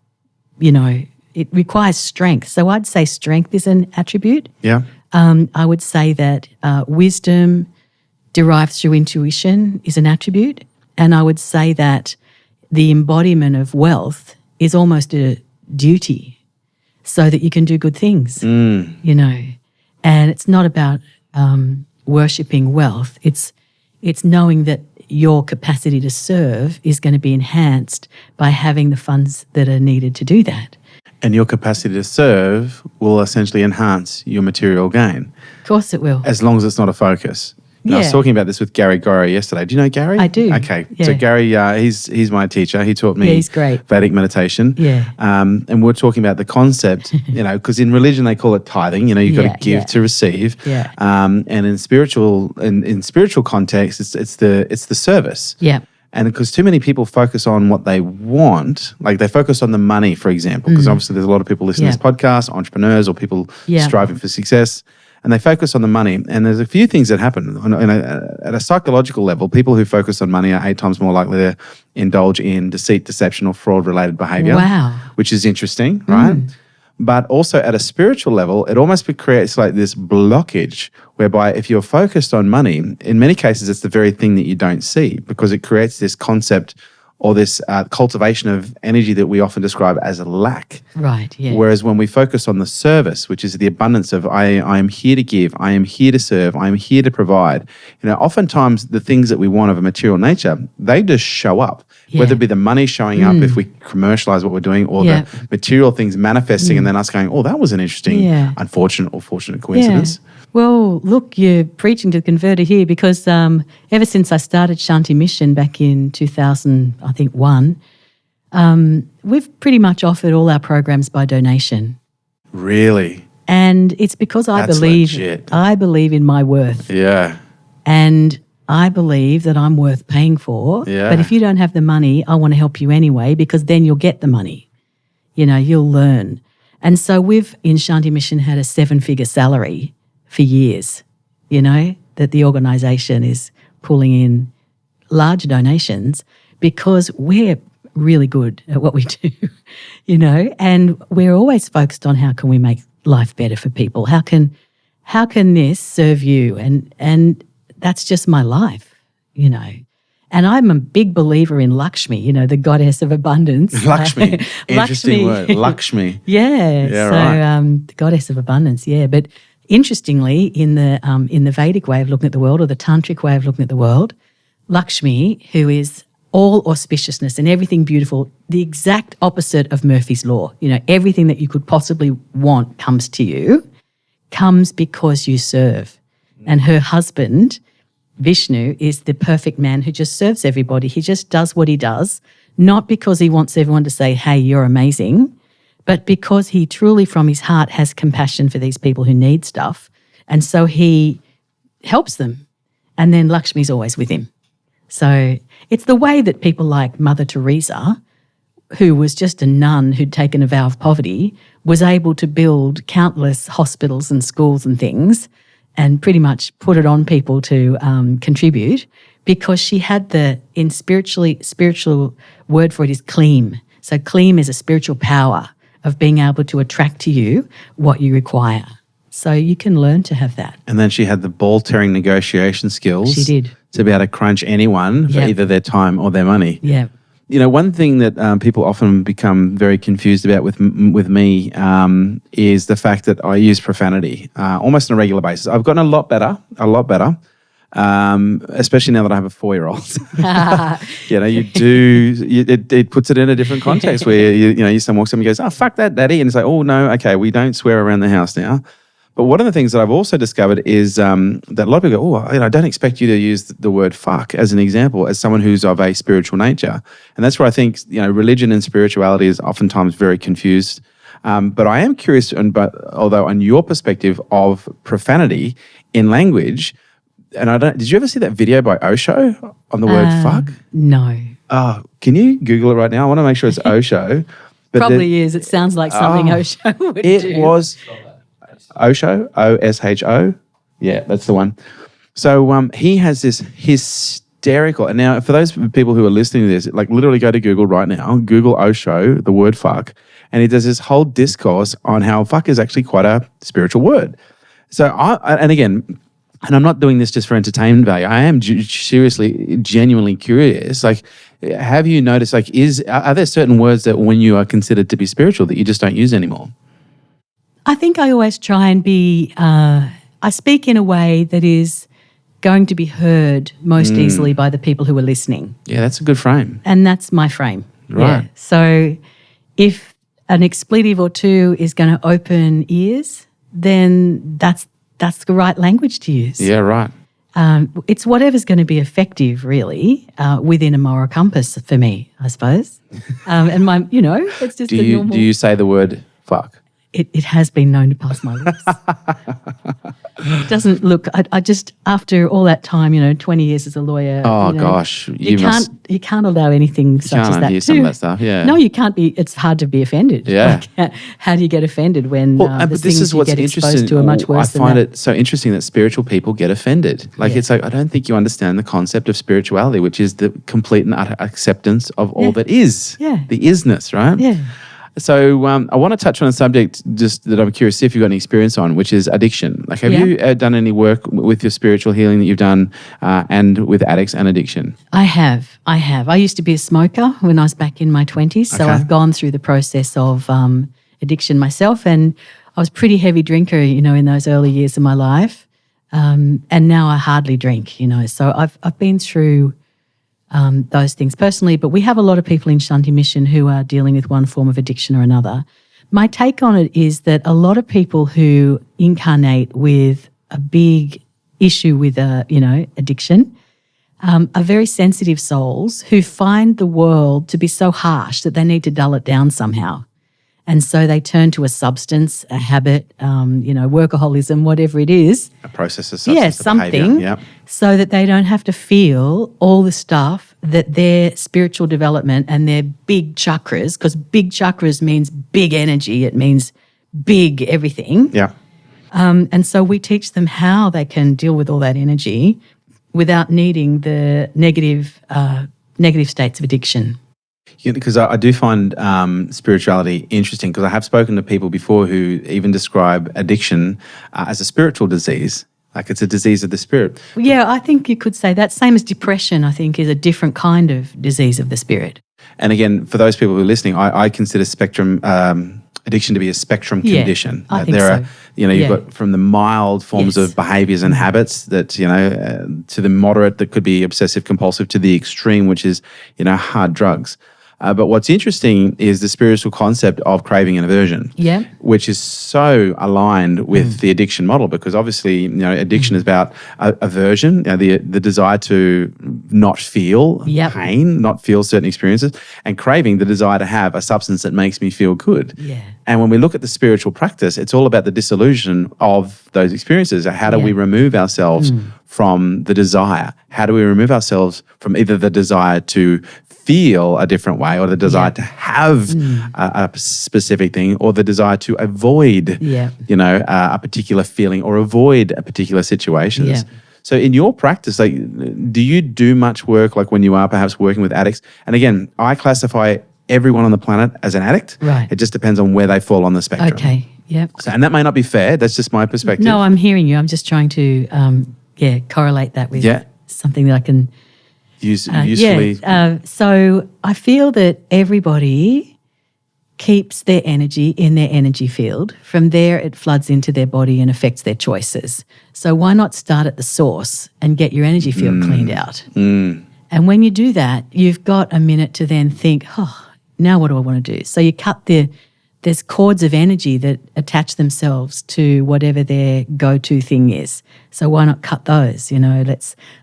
it requires strength. So I'd say strength is an attribute. Yeah. I would say that wisdom derived through intuition is an attribute. And I would say that the embodiment of wealth is almost a duty so that you can do good things, And it's not about worshipping wealth. It's knowing that your capacity to serve is going to be enhanced by having the funds that are needed to do that. And your capacity to serve will essentially enhance your material gain. Of course it will. As long as it's not a focus. I was talking about this with Gary Goro yesterday. Do you know Gary? I do. Okay. Yeah. So Gary, he's my teacher. He taught me he's great. Vedic meditation. Yeah. And we're talking about the concept, because in religion they call it tithing. You've got to give to receive. Yeah. And in spiritual context, it's the service. Yeah. And because too many people focus on what they want, like they focus on the money, for example, because obviously there's a lot of people listening to this podcast, entrepreneurs or people striving for success. And they focus on the money. And there's a few things that happen. At a psychological level, people who focus on money are 8 times more likely to indulge in deceit, deception, or fraud-related behavior. Wow. Which is interesting, right? But also at a spiritual level, it almost creates like this blockage whereby if you're focused on money, in many cases, it's the very thing that you don't see because it creates this concept or this cultivation of energy that we often describe as a lack. Right, yeah. Whereas when we focus on the service, which is the abundance of I am here to give, I am here to serve, I am here to provide, oftentimes the things that we want of a material nature, they just show up. Yeah. Whether it be the money showing up if we commercialize what we're doing or the material things manifesting and then us going, oh, that was an interesting, unfortunate or fortunate coincidence. Yeah. Well, look, you're preaching to the converter here because ever since I started Shanti Mission back in 2001, we've pretty much offered all our programs by donation. Really? And it's because I believe in my worth. Yeah. And I believe that I'm worth paying for. Yeah. But if you don't have the money, I want to help you anyway because then you'll get the money. You'll learn. And so we've, in Shanti Mission, had a 7-figure salary for years, that the organisation is pulling in large donations because we're really good at what we do, and we're always focused on how can we make life better for people? How can this serve you? And that's just my life, And I'm a big believer in Lakshmi, the goddess of abundance. Lakshmi, interesting word, Lakshmi. Yeah, right. The goddess of abundance, yeah. But Interestingly, in the Vedic way of looking at the world, or the Tantric way of looking at the world, Lakshmi, who is all auspiciousness and everything beautiful, the exact opposite of Murphy's Law. Everything that you could possibly want comes to you, comes because you serve. And her husband, Vishnu, is the perfect man who just serves everybody. He just does what he does, not because he wants everyone to say, hey, you're amazing, but because he truly from his heart has compassion for these people who need stuff. And so he helps them. And then Lakshmi's always with him. So it's the way that people like Mother Teresa, who was just a nun who'd taken a vow of poverty, was able to build countless hospitals and schools and things and pretty much put it on people to contribute, because she had spiritual word for it is kleem. So kleem is a spiritual power of being able to attract to you what you require. So you can learn to have that. And then she had the ball-tearing negotiation skills. She did. To be able to crunch anyone for either their time or their money. Yeah. One thing that people often become very confused about with me is the fact that I use profanity almost on a regular basis. I've gotten a lot better, especially now that I have a 4-year-old. It puts it in a different context where your son walks up and goes, "Oh, fuck that, Daddy," and it's like, "Oh no, okay, we don't swear around the house now." But one of the things that I've also discovered is that a lot of people go, I don't expect you to use the word fuck as an example, as someone who's of a spiritual nature. And that's where I think religion and spirituality is oftentimes very confused. But I am curious, although on your perspective of profanity in language, and did you ever see that video by Osho on the word fuck? No. Can you Google it right now? I want to make sure it's Osho. But Probably is. It sounds like something Osho would do. It was Osho, O-S-H-O. Yeah, that's the one. So he has this hysterical, and now for those people who are listening to this, like literally go to Google right now, Google Osho, the word fuck, and he does this whole discourse on how fuck is actually quite a spiritual word. So, and I'm not doing this just for entertainment value. I am seriously, genuinely curious. Like, have you noticed, like, are there certain words that when you are considered to be spiritual that you just don't use anymore? I think I always try and I speak in a way that is going to be heard most easily by the people who are listening. Yeah, that's a good frame. And that's my frame. Right. Yeah. So if an expletive or two is going to open ears, then that's the right language to use. Yeah, right. It's whatever's going to be effective, really, within a moral compass for me, I suppose. And it's just the normal. Do you say the word fuck? It has been known to pass my lips. It doesn't look. I just, after all that time, 20 years as a lawyer. Oh gosh, you can't allow anything such as that. Hear some of that stuff. Yeah. No, you can't be. It's hard to be offended. Yeah. How do you get offended when but this is what's interesting. To are much worse than that? I find it so interesting that spiritual people get offended. It's like, I don't think you understand the concept of spirituality, which is the complete and utter acceptance of all that is. Yeah. The isness, right? Yeah. So I want to touch on a subject just that I'm curious if you've got any experience on, which is addiction. Like, have you done any work with your spiritual healing that you've done and with addicts and addiction? I have. I used to be a smoker when I was back in my 20s, so I've gone through the process of addiction myself, and I was a pretty heavy drinker, in those early years of my life, and now I hardly drink, So I've been through those things personally, but we have a lot of people in Shanti Mission who are dealing with one form of addiction or another. My take on it is that a lot of people who incarnate with a big issue with addiction are very sensitive souls who find the world to be so harsh that they need to dull it down somehow. And so they turn to a substance, a habit, workaholism, whatever it is. A process of substance. Yeah, something. So that they don't have to feel all the stuff that their spiritual development and their big chakras, because big chakras means big energy, it means big everything. Yeah. And so we teach them how they can deal with all that energy without needing the negative states of addiction. Yeah, because I do find spirituality interesting, because I have spoken to people before who even describe addiction as a spiritual disease, like it's a disease of the spirit. Yeah, I think you could say that. Same as depression, I think, is a different kind of disease of the spirit. And again, for those people who are listening, I consider spectrum addiction to be a spectrum condition. I think there so. are, you've got from the mild forms of behaviors and habits that, to the moderate that could be obsessive compulsive, to the extreme, which is, hard drugs. But what's interesting is the spiritual concept of craving and aversion, which is so aligned with the addiction model, because obviously, addiction is about aversion, the desire to not feel pain, not feel certain experiences, and craving, the desire to have a substance that makes me feel good. Yeah. And when we look at the spiritual practice, it's all about the dissolution of those experiences. How do we remove ourselves from the desire? How do we remove ourselves from either the desire to feel a different way, or the desire to have a specific thing, or the desire to avoid, a particular feeling or avoid a particular situations. Yeah. So in your practice, do you do much work when you are perhaps working with addicts? And again, I classify everyone on the planet as an addict. Right. It just depends on where they fall on the spectrum. Okay. Yep. So, and that may not be fair. That's just my perspective. No, I'm hearing you. I'm just trying to correlate that with something that I can usefully. So I feel that everybody keeps their energy in their energy field. From there, it floods into their body and affects their choices. So why not start at the source and get your energy field cleaned out? And when you do that, you've got a minute to then think, now what do I want to do? So you cut there's cords of energy that attach themselves to whatever their go-to thing is. So why not cut those?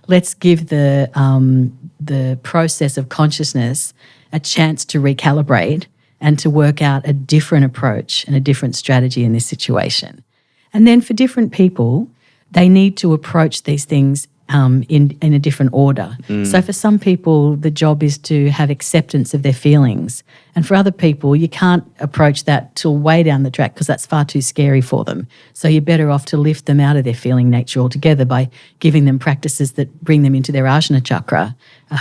Let's give the process of consciousness a chance to recalibrate and to work out a different approach and a different strategy in this situation. And then for different people, they need to approach these things in a different order. So for some people, the job is to have acceptance of their feelings. And for other people, you can't approach that till way down the track because that's far too scary for them. So you're better off to lift them out of their feeling nature altogether by giving them practices that bring them into their ajna chakra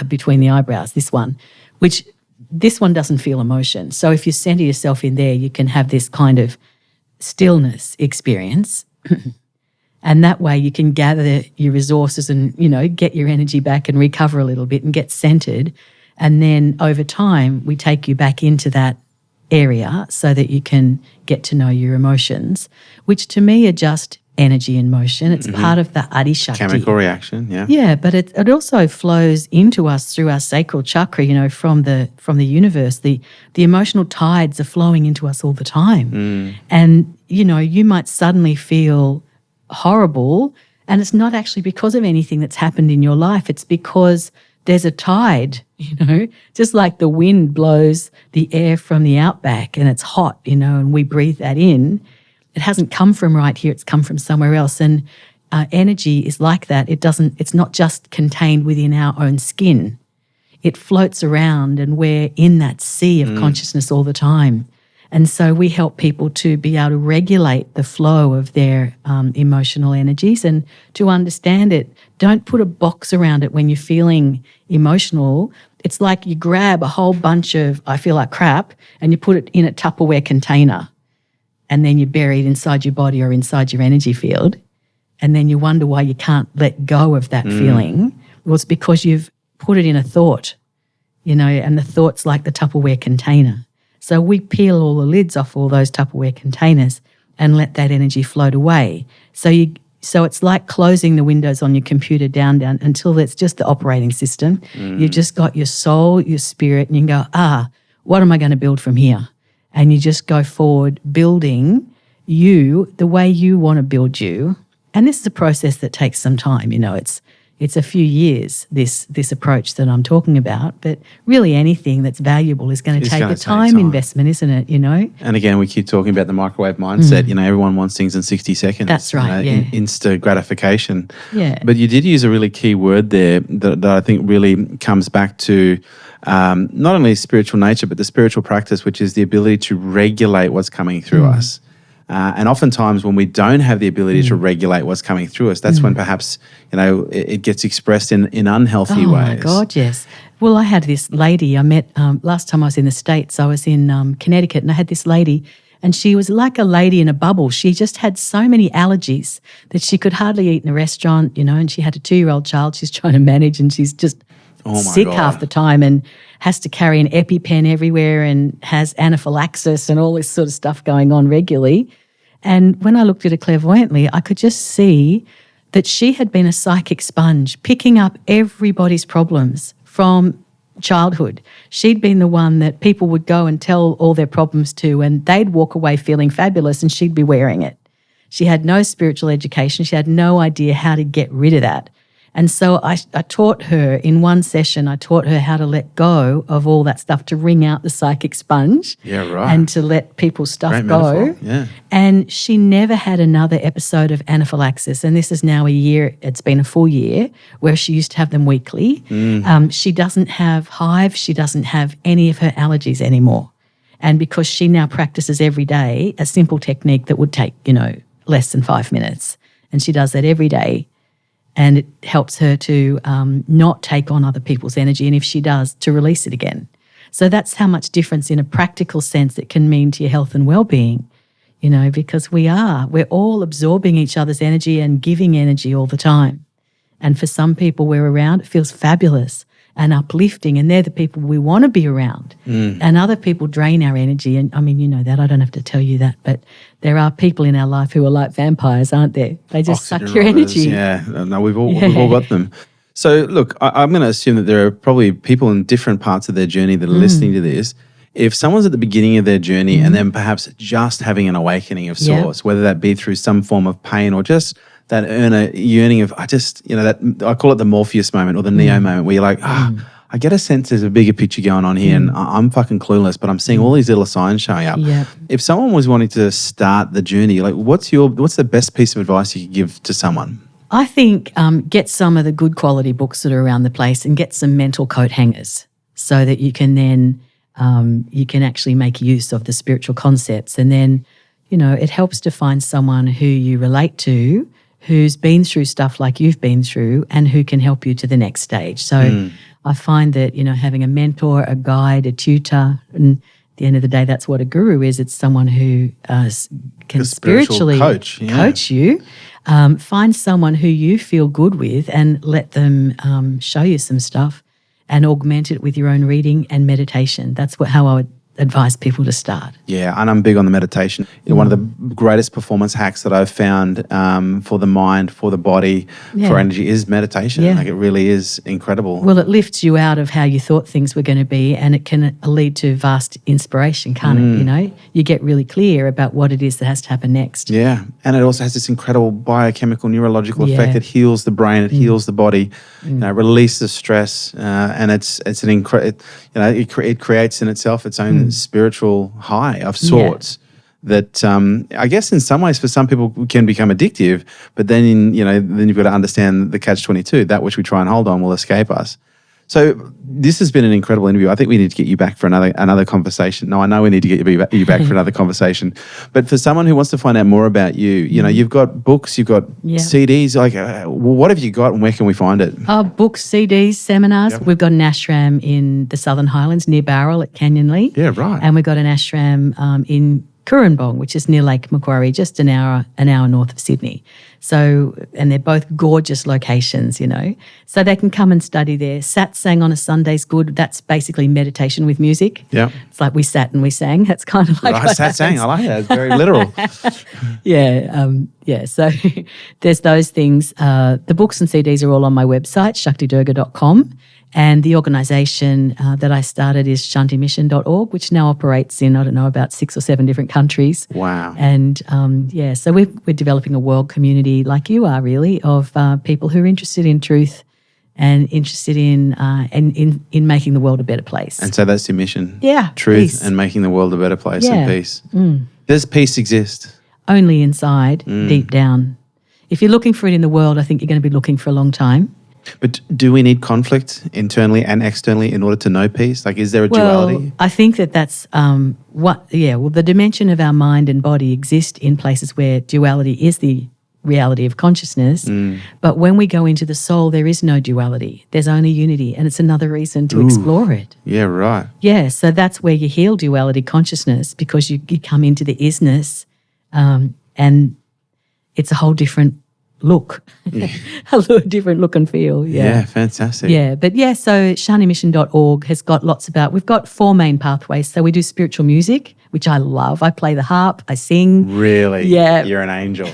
between the eyebrows, this one doesn't feel emotion. So if you center yourself in there, you can have this kind of stillness experience. And that way you can gather your resources and, get your energy back and recover a little bit and get centered. And then over time, we take you back into that area so that you can get to know your emotions, which to me are just energy in motion. It's part of the Adi Shakti. Chemical reaction, yeah. Yeah, but it also flows into us through our sacral chakra, from the universe. The emotional tides are flowing into us all the time. And, you might suddenly feel horrible, and it's not actually because of anything that's happened in your life. It's because there's a tide, just like the wind blows the air from the outback and it's hot, and we breathe that in. It hasn't come from right here, it's come from somewhere else. And energy is like that. It's not just contained within our own skin. It floats around and we're in that sea of consciousness all the time. And so we help people to be able to regulate the flow of their emotional energies and to understand it. Don't put a box around it when you're feeling emotional. It's like you grab a whole bunch of, I feel like crap, and you put it in a Tupperware container, and then you bury it inside your body or inside your energy field, and then you wonder why you can't let go of that feeling. Well, it's because you've put it in a thought, and the thought's like the Tupperware container. So we peel all the lids off all those Tupperware containers and let that energy float away. So it's like closing the windows on your computer down until it's just the operating system. You've just got your soul, your spirit, and you can go, what am I going to build from here? And you just go forward building you the way you want to build you. And this is a process that takes some time. It's a few years, this approach that I'm talking about, but really anything that's valuable is going to take a time investment, isn't it, And again, we keep talking about the microwave mindset. Everyone wants things in 60 seconds. That's right, Instant gratification. Yeah. But you did use a really key word there that I think really comes back to not only spiritual nature, but the spiritual practice, which is the ability to regulate what's coming through us. And oftentimes when we don't have the ability to regulate what's coming through us, that's when perhaps, it gets expressed in unhealthy ways. Oh, my God, yes. Well, I had this lady I met last time I was in the States. I was in Connecticut, and I had this lady, and she was like a lady in a bubble. She just had so many allergies that she could hardly eat in a restaurant, and she had a 2-year-old child she's trying to manage, and she's just sick half the time and has to carry an EpiPen everywhere and has anaphylaxis and all this sort of stuff going on regularly. And when I looked at her clairvoyantly, I could just see that she had been a psychic sponge, picking up everybody's problems from childhood. She'd been the one that people would go and tell all their problems to, and they'd walk away feeling fabulous and she'd be wearing it. She had no spiritual education. She had no idea how to get rid of that. And so I taught her in one session, I taught her how to let go of all that stuff, to wring out the psychic sponge. Yeah, right. And to let people's stuff Great go. metaphor. Yeah. And she never had another episode of anaphylaxis. And this is now a year, it's been a full year, where she used to have them weekly. She doesn't have hives. She doesn't have any of her allergies anymore. And because she now practices every day a simple technique that would take, less than 5 minutes. And she does that every day. And it helps her to not take on other people's energy, and if she does, to release it again. So that's how much difference in a practical sense it can mean to your health and well-being, because we're all absorbing each other's energy and giving energy all the time. And for some people we're around, it feels fabulous and uplifting, and they're the people we want to be around. And other people drain our energy. And I mean, you know that, I don't have to tell you that, but there are people in our life who are like vampires, aren't there? They just suck your energy. Yeah, no, we've all got them. So look, I'm going to assume that there are probably people in different parts of their journey that are listening to this. If someone's at the beginning of their journey and then perhaps just having an awakening of sorts, whether that be through some form of pain or just that yearning of, that I call it the Morpheus moment or the Neo moment, where you're like, I get a sense there's a bigger picture going on here and I'm fucking clueless, but I'm seeing all these little signs showing up. Yep. If someone was wanting to start the journey, like what's the best piece of advice you could give to someone? I think get some of the good quality books that are around the place and get some mental coat hangers so that you can then you can actually make use of the spiritual concepts. And then, it helps to find someone who you relate to, who's been through stuff like you've been through and who can help you to the next stage. So I find that, having a mentor, a guide, a tutor, and at the end of the day, that's what a guru is. It's someone who can spiritually coach you. Find someone who you feel good with and let them show you some stuff and augment it with your own reading and meditation. That's how I would advise people to start. Yeah, and I'm big on the meditation. One of the greatest performance hacks that I've found for the mind, for the body, for energy is meditation. Like it really is incredible. Well, it lifts you out of how you thought things were going to be, and it can lead to vast inspiration, can't it? You get really clear about what it is that has to happen next. Yeah, and it also has this incredible biochemical, neurological effect. It heals the brain, it heals the body, releases stress, and it creates in itself its own spiritual high of sorts that I guess in some ways for some people can become addictive, but then then you've got to understand the catch-22, that which we try and hold on will escape us. So this has been an incredible interview. I think we need to get you back for another conversation. No, I know we need to get you back for another conversation. But for someone who wants to find out more about you, you've got books, you've got CDs. Like, what have you got, and where can we find it? Books, CDs, seminars. We've got an ashram in the Southern Highlands near Bowral at Canyonlee. Yeah, right. And we've got an ashram in Currumbong, which is near Lake Macquarie, just an hour north of Sydney. So, and they're both gorgeous locations, So they can come and study there. Satsang on a Sunday's good. That's basically meditation with music. Yeah. It's like we sat and we sang. That's kind of like what satsang. I like that. It's very literal. So there's those things. The books and CDs are all on my website, shaktidurga.com. And the organisation that I started is shantimission.org, which now operates in, about 6 or 7 different countries. Wow. And so we're developing a world community like you are, really, of people who are interested in truth and interested in making the world a better place. And so that's your mission. Yeah. Truth peace. And making the world a better place and peace. Does peace exist? Only inside, deep down. If you're looking for it in the world, I think you're going to be looking for a long time. But do we need conflict internally and externally in order to know peace? Like, is there a duality? I think that's the dimension of our mind and body exist in places where duality is the reality of consciousness. But when we go into the soul, there is no duality. There's only unity, and it's another reason to explore it. Yeah, right. Yeah, so that's where you heal duality consciousness, because you come into the isness and it's a whole different look, a different look and feel. Yeah, fantastic. Yeah, but so shanimission.org has got we've got 4 main pathways. So we do spiritual music, which I love. I play the harp, I sing. Really? Yeah. You're an angel.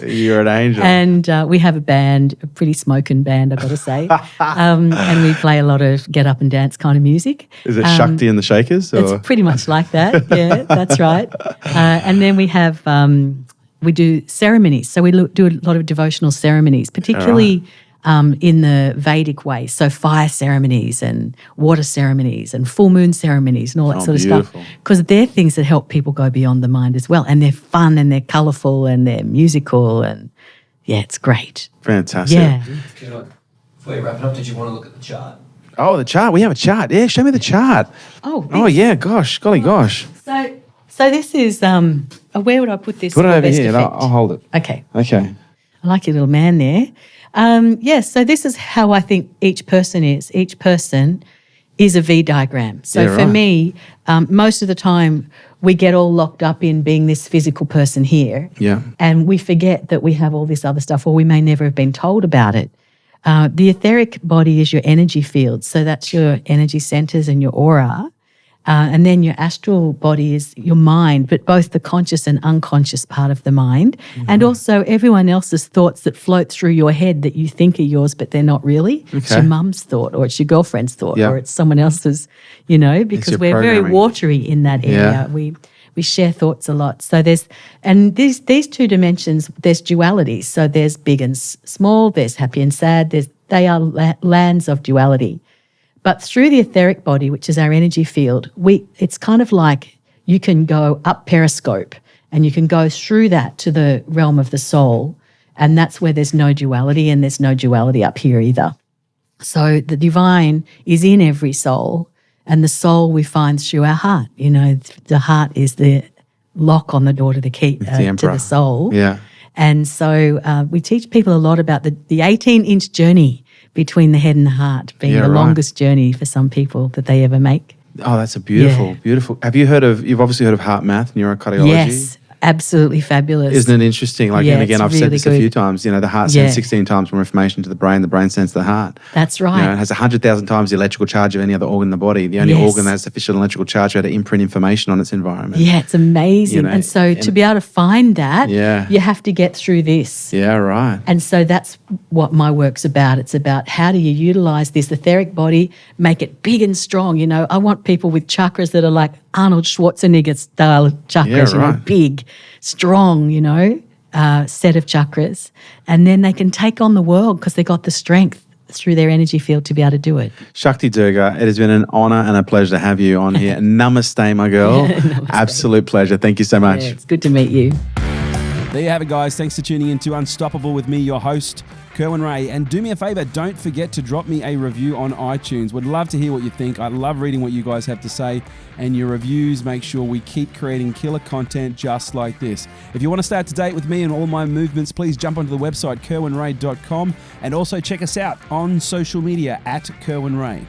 You're an angel. And we have a band, a pretty smoking band, I've got to say. And we play a lot of get up and dance kind of music. Is it Shakti and the Shakers? Or? It's pretty much like that. Yeah, that's right. And then we have... we do ceremonies. So we do a lot of devotional ceremonies, particularly in the Vedic way. So fire ceremonies and water ceremonies and full moon ceremonies and all that sort of stuff. Because they're things that help people go beyond the mind as well. And they're fun and they're colourful and they're musical and, it's great. Fantastic. Yeah. Before you wrap it up, did you want to look at the chart? Oh, the chart. We have a chart. Yeah, show me the chart. Oh, yeah. Gosh. Golly gosh. So this is, where would I put this? Put it over here. I'll hold it. Okay. Okay. I like your little man there. So this is how I think each person is. Each person is a V diagram. So for me, most of the time we get all locked up in being this physical person here. Yeah. And we forget that we have all this other stuff, or we may never have been told about it. The etheric body is your energy field. So that's your energy centers and your aura. And then your astral body is your mind, but both the conscious and unconscious part of the mind, and also everyone else's thoughts that float through your head that you think are yours, but they're not really. Okay. It's your mum's thought, or it's your girlfriend's thought, or it's someone else's, because we're very watery in that area. Yeah. We share thoughts a lot. So these 2 dimensions, there's duality. So there's big and small, there's happy and sad. They are lands of duality. But through the etheric body, which is our energy field, it's kind of like you can go up periscope and you can go through that to the realm of the soul, and that's where there's no duality, and there's no duality up here either. So the divine is in every soul, and the soul we find through our heart. The heart is the lock on the door to the key to the soul. Yeah. And so we teach people a lot about the 18-inch journey between the head and the heart being the longest journey for some people that they ever make. Oh, that's a beautiful. Have you you've obviously heard of heart math, neurocardiology? Yes, absolutely fabulous. Isn't it interesting? And again, I've said this a few times, the heart sends 16 times more information to the brain sends to the heart. That's right. It has 100,000 times the electrical charge of any other organ in the body. The only organ that has sufficient electrical charge to imprint information on its environment. Yeah, it's amazing. And so to be able to find that, you have to get through this. Yeah, right. And so that's what my work's about. It's about how do you utilize this etheric body, make it big and strong. I want people with chakras that are like Arnold Schwarzenegger style chakras, big, strong, set of chakras. And then they can take on the world because they got the strength through their energy field to be able to do it. Shakti Durga, it has been an honour and a pleasure to have you on here. Namaste, my girl. Namaste. Absolute pleasure. Thank you so much. Yeah, it's good to meet you. There you have it, guys. Thanks for tuning in to Unstoppable with me, your host, Kerwin Ray. And do me a favor, don't forget to drop me a review on iTunes. Would love to hear what you think. I love reading what you guys have to say, and your reviews make sure we keep creating killer content just like this. If you want to stay up to date with me and all my movements, please jump onto the website kerwinray.com, and also check us out on social media at Kerwin Ray.